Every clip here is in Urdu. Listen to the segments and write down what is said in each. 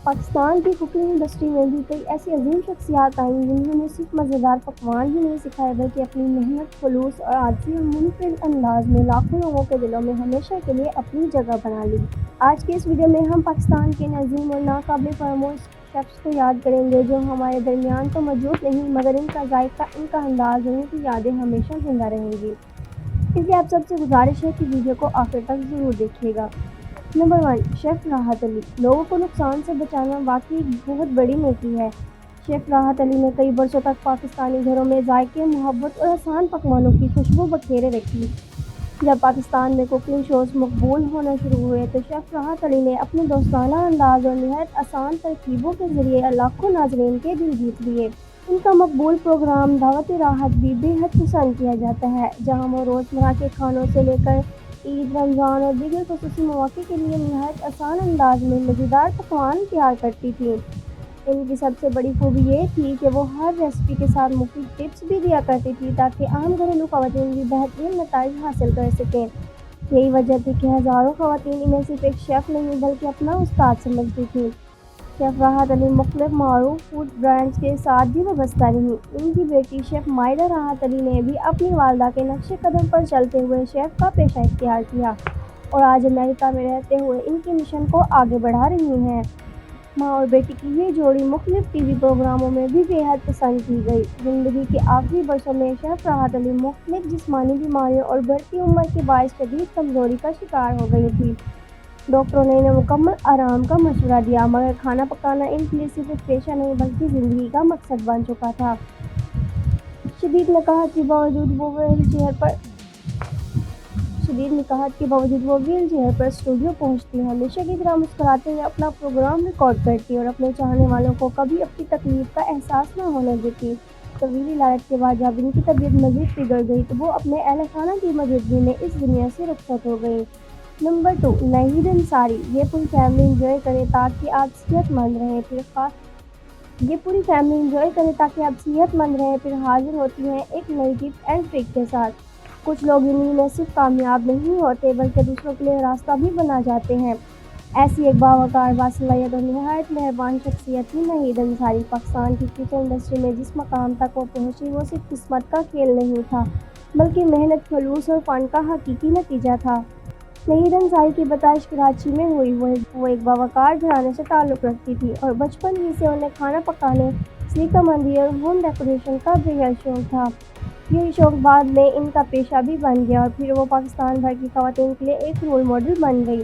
پاکستان کی کوکنگ انڈسٹری میں بھی کئی ایسی عظیم شخصیات آئیں جنہوں نے صرف مزیدار پکوان ہی نہیں سکھائے بلکہ اپنی محنت، خلوص اور عاجزی اور منفرد انداز میں لاکھوں لوگوں کے دلوں میں ہمیشہ کے لیے اپنی جگہ بنا لی۔ آج کے اس ویڈیو میں ہم پاکستان کے ان عظیم اور ناقابل فراموش شخص کو یاد کریں گے جو ہمارے درمیان تو موجود نہیں مگر ان کا ذائقہ، ان کا انداز اور ان کی یادیں ہمیشہ زندہ رہیں گی۔ اس لیے آپ سب سے گزارش ہے کہ ویڈیو کو آخر تک ضرور دیکھیے گا۔ Number 1، chef Rahat Ali. لوگوں کو نقصان سے بچانا واقعی بہت بڑی نیکی ہے۔ شیف راحت علی نے کئی برسوں تک پاکستانی گھروں میں ذائقے، محبت اور آسان پکوانوں کی خوشبو بکھیرے رکھی۔ جب پاکستان میں کوکنگ شوز مقبول ہونا شروع ہوئے تو شیف راحت علی نے اپنے دوستانہ انداز اور نہایت آسان ترکیبوں کے ذریعے لاکھوں ناظرین کے دل جیت لیے۔ ان کا مقبول پروگرام دعوت راحت بھی بے حد پسند کیا جاتا ہے، جہاں وہ روزمرہ کے کھانوں سے لے کر عید، رمضان اور دیگر خصوصی مواقع کے لیے نہایت آسان انداز میں مزیدار پکوان تیار کرتی تھیں۔ ان کی سب سے بڑی خوبی یہ تھی کہ وہ ہر ریسپی کے ساتھ مفید ٹپس بھی دیا کرتی تھیں تاکہ عام گھریلو خواتین بھی بہترین نتائج حاصل کر سکیں۔ یہی وجہ تھی کہ ہزاروں خواتین انہیں صرف ایک شیف نہیں بلکہ اپنا استاد سمجھتی تھیں۔ شیف راحت علی مختلف معروف فوڈ برانڈز کے ساتھ بھی وابستہ رہیں۔ ان کی بیٹی شیف مائدہ راحت علی نے بھی اپنی والدہ کے نقش قدم پر چلتے ہوئے شیف کا پیشہ اختیار کیا اور آج امریکہ میں رہتے ہوئے ان کے مشن کو آگے بڑھا رہی ہیں۔ ماں اور بیٹی کی یہ جوڑی مختلف ٹی وی پروگراموں میں بھی بے حد پسند کی گئی۔ زندگی کے آخری برسوں میں شیف راحت علی مختلف جسمانی بیماریوں اور بڑھتی عمر کے باعث شدید کمزوری کا شکار ہو گئی تھیں۔ ڈاکٹروں نے انہیں مکمل آرام کا مشورہ دیا مگر کھانا پکانا ان کے لیے صرف ایک پیشہ نہیں بلکہ زندگی کا مقصد بن چکا تھا۔ شدید نکاحت کے باوجود وہ ویل چیئر پر اسٹوڈیو پہنچتی، ہمیشہ کی طرح مسکراتے ہوئے اپنا پروگرام ریکارڈ کرتی اور اپنے چاہنے والوں کو کبھی اپنی تکلیف کا احساس نہ ہونے دیتی۔ طویل علاج کے بعد جب ان کی طبیعت مزید بگڑ گئی تو وہ اپنے اہلِ خانہ کی موجودگی میں اس دنیا سے رخصت ہو گئیں۔ نمبر 2، ناہید انصاری۔ یہ پوری فیملی انجوائے کریں تاکہ آپ صحت مند رہیں پھر حاضر ہوتی ہیں ایک نئی ٹپ اینڈ ٹرک کے ساتھ۔ کچھ لوگ زندگی میں صرف کامیاب نہیں ہوتے بلکہ دوسروں کے لیے راستہ بھی بنا جاتے ہیں۔ ایسی ایک باوقار، باصلاحیت اور نہایت مہربان شخصیت تھی ناہید انصاری۔ پاکستان کی کچن انڈسٹری میں جس مقام تک وہ پہنچی وہ صرف قسمت کا کھیل نہیں تھا بلکہ محنت، خلوص اور فن کا حقیقی نتیجہ تھا۔ ناہید انصاری کی پیدائش کراچی میں ہوئی۔ وہ ایک باوقار گھرانے سے تعلق رکھتی تھی اور بچپن ہی سے انہیں کھانا پکانے، سلیقہ مندی اور ہوم ڈیکوریشن کا بے حد شوق تھا۔ یہی شوق بعد میں ان کا پیشہ بھی بن گیا اور پھر وہ پاکستان بھر کی خواتین کے لیے ایک رول ماڈل بن گئی۔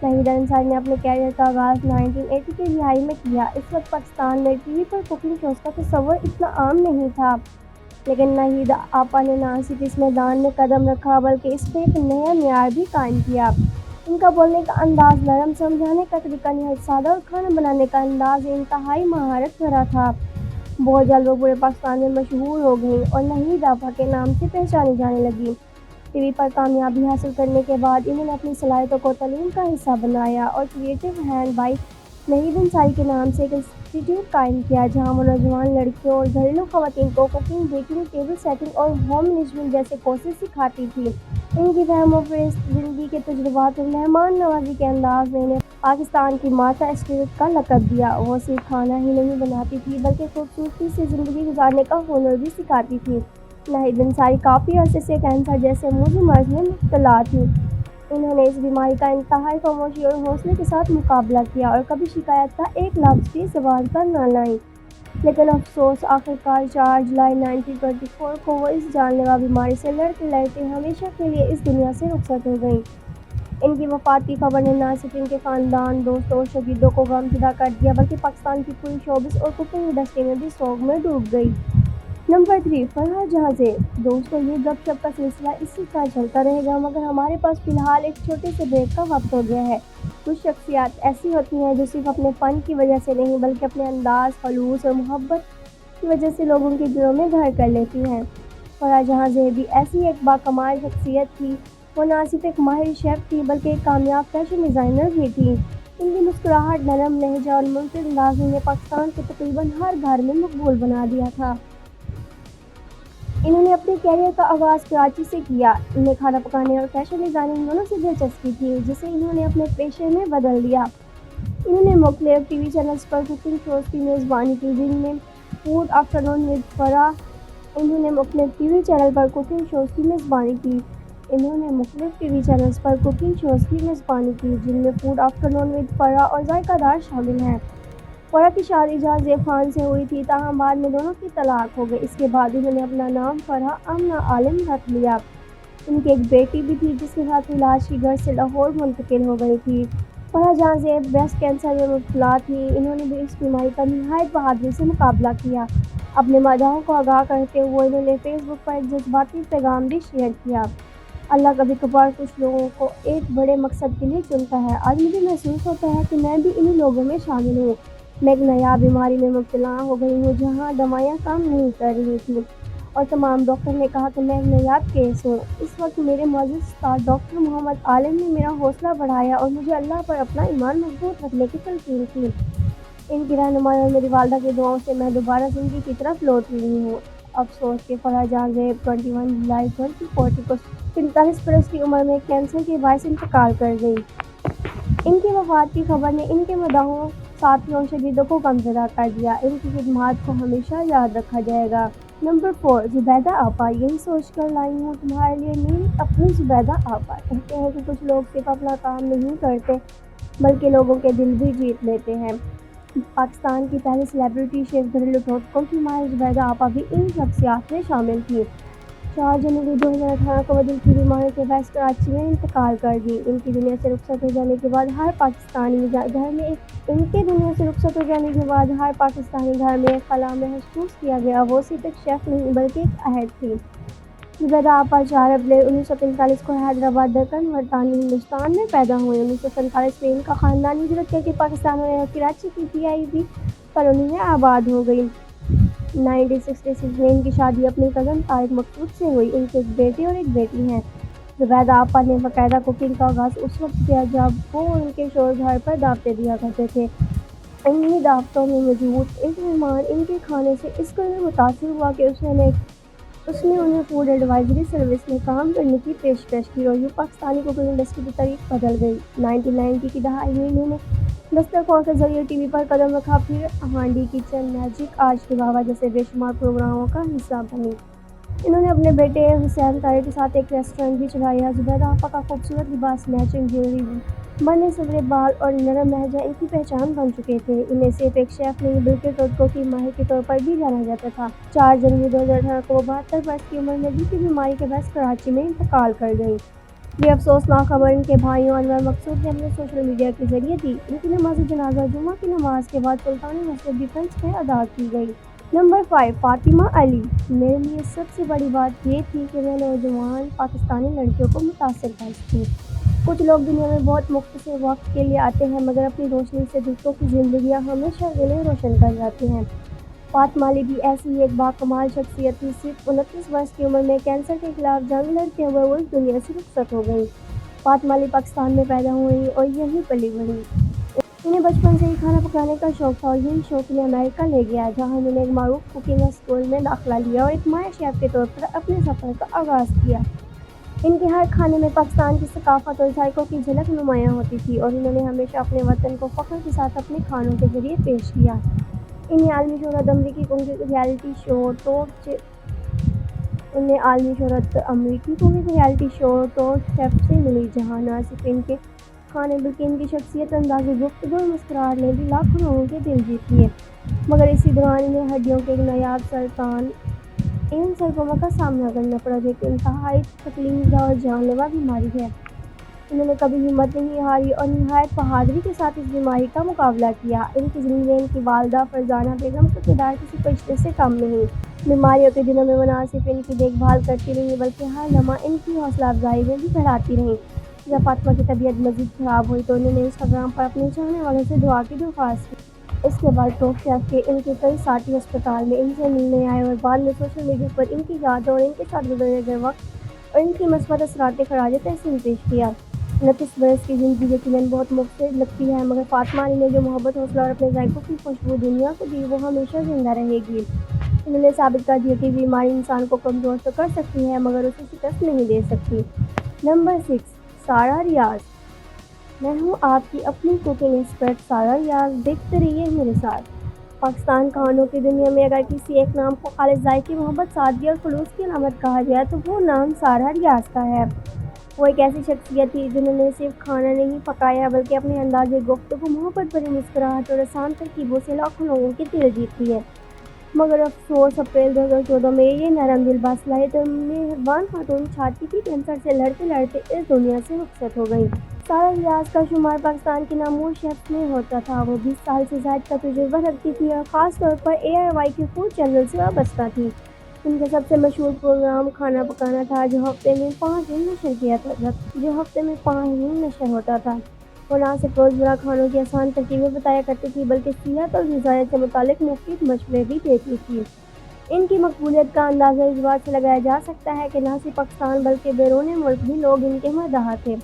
ناہید انصاری نے اپنے کیریئر کا آغاز 1980 کی دہائی میں کیا۔ اس وقت پاکستان میں ٹی وی پر کوکنگ شوز کا تصور اتنا عام نہیں تھا، لیکن ناہید آپا نے نہ صرف اس میدان میں قدم رکھا بلکہ اس پہ ایک نیا معیار بھی قائم کیا۔ ان کا بولنے کا انداز نرم، سمجھانے کا طریقہ نہایت سادہ اور کھانا بنانے کا انداز انتہائی مہارت بھرا تھا۔ بہت جلد وہ پورے پاکستان میں مشہور ہو گئیں اور ناہید آپا کے نام سے پہچانی جانے لگیں۔ ٹی وی پر کامیابی حاصل کرنے کے بعد انہوں نے اپنی صلاحیتوں کو تعلیم کا حصہ بنایا اور creative hand by Nahid Ansari کے نام سے ایک انسٹی ٹیوٹ قائم کیا جہاں وہ نوجوان لڑکیوں اور گھریلو خواتین کو کوکنگ، بیکنگ، ٹیبل سیٹنگ اور ہوم مینجمنٹ جیسے کورسز سکھاتی تھی۔ ان کی فہم و فہرست، زندگی کے تجربات اور مہمان نوازی کے انداز نے انہیں پاکستان کی مارتھا اسٹیوارٹ کا لقب دیا۔ وہ صرف کھانا ہی نہیں بناتی تھیں بلکہ خوبصورتی سے زندگی گزارنے کا ہنر بھی سکھاتی تھیں۔ ناہید انصاری کافی عرصے سے کینسر جیسے موذی مرض میں مبتلا تھیں۔ انہوں نے اس بیماری کا انتہائی خاموشی اور حوصلے کے ساتھ مقابلہ کیا اور کبھی شکایت کا ایک لفظ بھی زبان پر نہ لائیں۔ لیکن افسوس، آخرکار 4 جولائی 1924 کو وہ اس جان لیوا بیماری سے لڑتے لڑتے ہمیشہ کے لیے اس دنیا سے رخصت ہو گئیں۔ ان کی وفات کی خبر نے نہ صرف ان کے خاندان، دوستوں اور شاگردوں کو غمزدہ کر دیا بلکہ پاکستان کی پوری شوبز اور کوکنگ انڈسٹری میں بھی سوگ میں ڈوب گئی۔ نمبر 3، فرحہ جہاں زیب۔ دوستو، یہ گپ شپ کا سلسلہ اسی طرح چلتا رہے گا مگر ہمارے پاس فی الحال ایک چھوٹے سے بریک کا وقت ہو گیا ہے۔ کچھ شخصیات ایسی ہوتی ہیں جو صرف اپنے فن کی وجہ سے نہیں بلکہ اپنے انداز، خلوص اور محبت کی وجہ سے لوگوں کے دلوں میں گھر کر لیتی ہیں۔ فرحہ جہاں زیب بھی ایسی ایک باکمال شخصیت تھی۔ وہ نہ صرف ایک ماہر شیف تھی بلکہ ایک کامیاب فیشن ڈیزائنر بھی تھی۔ ان کی مسکراہٹ، نرم لہجہ اور منفرد انداز نے انہیں پاکستان کے تقریباً ہر گھر میں مقبول بنا دیا تھا۔ انہوں نے اپنے کیریئر کا آغاز کراچی سے کیا۔ انہیں کھانا پکانے اور فیشن ڈیزائننگ دونوں سے دلچسپی تھی جسے انہوں نے اپنے پیشے میں بدل دیا۔ انہوں نے مختلف ٹی وی چینلز پر کوکنگ شوز کی میزبانی کی، جن میں فوڈ آفٹرنون ود فرح انہوں نے مختلف ٹی وی چینل پر کوکنگ شوز کی میزبانی کی انہوں نے مختلف ٹی وی چینلز پر کوکنگ شوز کی میزبانی کی، جن میں فوڈ آفٹرنون ود فرح اور ذائقہ دار شامل ہیں۔ فرح کی شادی جہاں زیب خان سے ہوئی تھی، تاہم بعد میں دونوں کی طلاق ہو گئی۔ اس کے بعد انہوں نے اپنا نام فرح آمنہ عالم رکھ لیا۔ ان کی ایک بیٹی بھی تھی، جس کے ساتھ وہ علاج کی غرض سے لاہور منتقل ہو گئی تھی۔ فرح جہاں زیب بریسٹ کینسر میں مبتلا تھیں، انہوں نے بھی اس بیماری کا نہایت بہادری سے مقابلہ کیا۔ اپنے مداحوں کو آگاہ کرتے ہوئے انہوں نے فیس بک پر ایک جذباتی پیغام بھی شیئر کیا۔ اللہ کبھی کبھار کچھ لوگوں کو ایک بڑے مقصد کے لیے چنتا ہے۔ آج مجھے محسوس ہوتا ہے کہ میں بھی انہی لوگوں میں شامل ہوں۔ میں ایک نایاب بیماری میں مبتلا ہو گئی ہوں جہاں دوائیاں کام نہیں کر رہی تھیں اور تمام ڈاکٹر نے کہا کہ میں ایک نایاب کیس ہوں۔ اس وقت میرے معزز استاد ڈاکٹر محمد عالم نے میرا حوصلہ بڑھایا اور مجھے اللہ پر اپنا ایمان مضبوط رکھنے کی تلقین کی۔ ان کی رہنمائی اور میری والدہ کی دعاؤں سے میں دوبارہ زندگی کی طرف لوٹ رہی ہوں۔ افسوس کہ فرح جہاں زیب 21 جولائی 2040 کو 45 برس کی عمر میں کینسر کے باعث انتقال کر گئی۔ ان کی وفات کی خبر نے ان کے مداحوں، ساتھیوں اور شنیدوں کو غمزدہ کر دیا۔ ان کی خدمات کو ہمیشہ یاد رکھا جائے گا۔ نمبر 4، زبیدہ آپا۔ یہی سوچ کر لائی ہوں تمہارے لیے نیند اپنی زبیدہ آپا۔ کہتے ہیں کہ کچھ لوگ صرف اپنا کام نہیں کرتے بلکہ لوگوں کے دل بھی جیت لیتے ہیں۔ پاکستان کی پہلی سیلیبریٹی شیف گھریلو ٹوٹکوں کی ماہر زبیدہ آپا بھی ان شخصیات میں شامل تھیں۔ 4 جنوری 2018 کو وہ دل کی بیماری کے باعث کراچی میں انتقال کر گئیں۔ ان کی دنیا سے رخصت ہو جانے کے بعد ہر پاکستانی گھر میں ایک خلا محسوس کیا گیا۔ وہ صرف ایک شیف نہیں بلکہ ایک عہد تھی۔ زبیدہ آپا 4 اپریل 1945 کو حیدرآباد دکن برطانوی ہندوستان میں پیدا ہوئیں۔ 1947 میں ان کا خاندان ہجرت کر کے پاکستان آیا اور کراچی کی PIB کالونی میں آباد ہو گئی۔ 1966 میں ان کی شادی اپنی کزن طارق مقصود سے ہوئی۔ ان کے ایک بیٹے اور ایک بیٹی ہیں۔ زبیدہ آپا نے باقاعدہ کوکنگ کا آغاز اس وقت کیا جب وہ اور ان کے شوہر گھر پر دعوتیں دیا کرتے تھے۔ انہی دعوتوں میں موجود ایک مہمان ان کے کھانے سے اس قدر متاثر ہوا کہ اس نے انہیں فوڈ ایڈوائزری سروس میں کام کرنے کی پیشکش کی اور یوں پاکستانی کوکنگ انڈسٹری کی تاریخ بدل گئی۔ 1990 کی دہائی میں انہوں نے دسترخوان کے ذریعے ٹی وی پر قدم رکھا، پھر ہانڈی کچن، میجک آج کے بابا جیسے بے شمار پروگراموں کا حصہ بنی۔ انہوں نے اپنے بیٹے حسین طاہر کے ساتھ ایک ریسٹورینٹ بھی چلایا۔ زبیدہ آپا کا خوبصورت لباس، میچنگ جیولری، بنے سنورے بال اور نرم لہجہ ان کی پہچان بن چکے تھے۔ انہیں صرف ایک شیف نہیں بلکہ ٹوٹکوں کی ماہر کے طور پر بھی جانا جاتا تھا۔ 4 جنوری 2018 کو وہ 72 برس کی عمر میں دل کی بیماری کے باعث کراچی میں انتقال کر گئیں۔ یہ افسوسناک خبر ان کے بھائیوں انور مقصود نے اپنے سوشل میڈیا کے ذریعے دی۔ ان کی نماز جنازہ جمعہ کی نماز کے بعد سلطانی مسجد ڈیفنس میں ادا کی گئی۔ نمبر 5، فاطمہ علی۔ میرے لیے سب سے بڑی بات یہ تھی کہ میں نوجوان پاکستانی لڑکیوں کو متاثر کر سکوں۔ کچھ لوگ دنیا میں بہت مختصر وقت کے لیے آتے ہیں مگر اپنی روشنی سے دوسروں کی زندگیاں ہمیشہ کے لیے روشن کر جاتے ہیں۔ فاطمہ علی بھی ایسی ہی ایک باکمال شخصیت تھی۔ صرف 29 برس کی عمر میں کینسر کے خلاف جنگ لڑتے ہوئے وہ اس دنیا سے رخصت ہو گئیں۔ فاطمہ علی پاکستان میں پیدا ہوئیں اور یہیں پلی بڑھیں۔ انہیں بچپن سے ہی کھانا پکانے کا شوق تھا اور یہی شوق انہیں امریکہ لے گیا، جہاں انہوں نے ایک معروف کوکنگ اسکول میں داخلہ لیا اور ایک ماہر شیف کے طور پر اپنے سفر کا آغاز کیا۔ ان کے ہر کھانے میں پاکستان کی ثقافت اور ذائقوں کی جھلک نمایاں ہوتی تھی اور انہوں نے ہمیشہ اپنے وطن کو فخر کے ساتھ اپنے کھانوں کے ذریعے پیش کیا۔ انہیں عالمی شہرت امریکی cooking reality show top chef سے ملی، جہاں نہ صرف ان کے کھانے بلکہ ان کی شخصیت، انداز گفتگو اور مسکراہٹ نے بھی لاکھوں لوگوں کے دل جیت لیے۔ مگر اسی دوران انہیں ہڈیوں کے ایک نایاب سرطان سرکوما کا سامنا کرنا پڑا، جو ایک انتہائی تکلیف دہ اور جان لیوا بیماری ہے۔ انہوں نے کبھی ہمت نہیں ہاری اور نہایت بہادری کے ساتھ اس بیماری کا مقابلہ کیا۔ ان کی زندگی میں ان کی والدہ فرزانہ بیگم کا کردار کسی فرشتے سے کم نہیں۔ بیماریوں کے دنوں میں وہ نہ صرف ان کی دیکھ بھال کرتی رہیں بلکہ ہر لمحہ ان کی حوصلہ افزائی میں بھی بڑھاتی رہیں۔ جب فاطمہ کی طبیعت مزید خراب ہوئی تو انہوں نے انسٹاگرام پر اپنے چاہنے والوں سے دعا کی درخواست کی۔ اس کے بعد ٹاپ شیف کے ان کے کئی ساتھی ہسپتال میں ان سے ملنے آئے اور بعد میں سوشل میڈیا پر ان کی یادوں اور ان کے ساتھ گزرے گئے وقت اور ان کی مثبت اثرات خراج تحسین پیش کیا۔ 29 برس کی زندگی یقیناً بہت مختصر لگتی ہے مگر فاطمہ علی نے جو محبت، حوصلہ اور اپنے ذائقوں کی خوشبو دنیا کو دی وہ ہمیشہ زندہ رہے گی۔ انہوں نے ثابت کر دیا کہ بیماری انسان کو کمزور تو کر سکتی ہے مگر اسے شکست نہیں دے سکتی۔ نمبر 6، سارہ ریاض۔ میں ہوں آپ کی اپنی کوکنگ ایکسپرٹ سارہ ریاض، دیکھتے رہیے میرے ساتھ۔ پاکستان کھانوں کی دنیا میں اگر کسی ایک نام کو خالص ذائقے، محبت، سادگی اور خلوص کی علامت کہا جائے تو وہ نام سارہ ریاض کا ہے۔ وہ ایک ایسی شخصیت تھی جنہوں نے صرف کھانا نہیں پکایا بلکہ اپنے انداز گفتگو، محبت بھری مسکراہٹ اور آسان ترکیبوں سے لاکھوں لوگوں کے دل جیت لیے۔ مگر افسوس، اپریل 2014 میں یہ نرم دل، باصلاحیت اور مہربان خاتون چھاتی کی کینسر سے لڑتے لڑتے اس دنیا سے رخصت ہو گئیں۔ سارہ ریاض کا شمار پاکستان کے نامور شیفز میں ہوتا تھا۔ وہ 20 سال سے زائد کا تجربہ رکھتی تھی اور خاص طور پر ARY کے فوڈ چینل سے وابستہ تھی۔ ان کا سب سے مشہور پروگرام کھانا پکانا تھا، جو ہفتے میں 5 دن نشر ہوتا تھا۔ وہ نہ صرف روزمرہ کھانوں کی آسان ترکیبیں بتایا کرتی تھی بلکہ صحت اور غذائیت سے متعلق مفید مشورے بھی دیتی تھی۔ ان کی مقبولیت کا اندازہ اس بات سے لگایا جا سکتا ہے کہ نہ صرف پاکستان بلکہ بیرون ملک بھی لوگ ان کے مداح تھے۔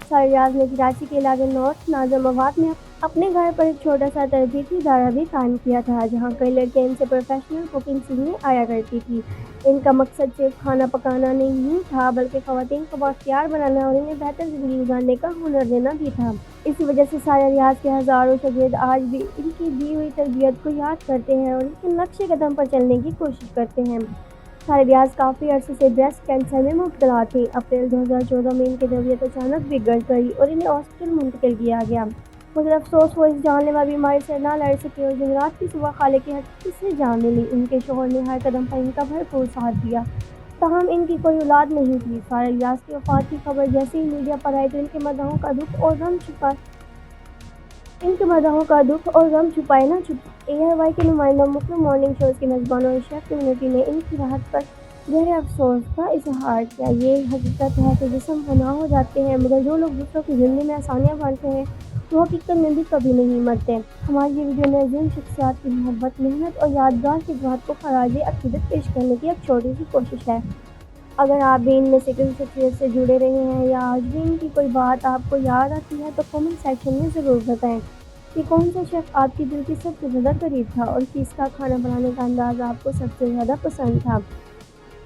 سارہ ریاض نے کراچی کے علاقے نارتھ ناظم آباد میں اپنے گھر پر ایک چھوٹا سا تربیتی ادارہ بھی قائم کیا تھا، جہاں کئی لڑکیاں ان سے پروفیشنل کوکنگ سیکھنے آیا کرتی تھیں۔ ان کا مقصد صرف کھانا پکانا نہیں تھا بلکہ خواتین کو بااختیار بنانا اور انہیں بہتر زندگی گزارنے کا ہنر دینا بھی تھا۔ اسی وجہ سے سارہ ریاض کے ہزاروں شاگرد آج بھی ان کی دی ہوئی تربیت کو یاد کرتے ہیں اور ان کے نقش قدم پر چلنے کی کوشش کرتے ہیں۔ سارہ ریاض کافی عرصے سے بریسٹ کینسر میں مبتلا تھیں۔ اپریل 2014 میں ان کی طبیعت اچانک بگڑ گئی اور انہیں ہاسپٹل منتقل کیا گیا۔ مگر افسوس، وہ اس جان لیوا بیماری سے نہ لڑ سکے اور جمعرات کی صبح خالق کی ہستی سے جا ملی۔ ان کے شوہر نے ہر قدم پر ان کا بھرپور ساتھ دیا، تاہم ان کی کوئی اولاد نہیں تھی۔ سارہ ریاض کی وفات کی خبر جیسے ہی میڈیا پر آئی تو ان کے مداحوں کا دکھ اور غم چھپائے نہ چھپائے۔ ARY کے نمائندوں، مختلف مارننگ شوز کے میزبانوں اور شیف کمیونٹی نے ان کی راحت پر گہرے افسوس کا اظہار کیا۔ یہ حقیقت ہے کہ جسم فنا ہو جاتے ہیں مگر جو لوگ دوسروں کی زندگی میں آسانیاں بانٹتے ہیں وہ حقیقت میں بھی کبھی نہیں مرتے۔ ہماری یہ ویڈیو میں عظیم شخصیات کی محبت، محنت اور یادگار خدمات کو خراج عقیدت پیش کرنے کی ایک چھوٹی سی کوشش ہے۔ اگر آپ بھی ان میں سے کسی شخصیت سے جڑے رہے ہیں یا آج بھی ان کی کوئی بات آپ کو یاد آتی ہے تو کامنٹ سیکشن میں ضرور بتائیں کہ کون سا شیف آپ کے دل کے سب سے زیادہ قریب تھا اور کس کا کھانا بنانے کا انداز آپ کو سب سے زیادہ پسند تھا۔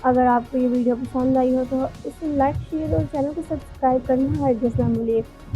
اگر آپ کو یہ ویڈیو پسند آئی ہو تو اسے لائک، شیئر اور چینل کو سبسکرائب کرنا ہرگز نہ بھولیں۔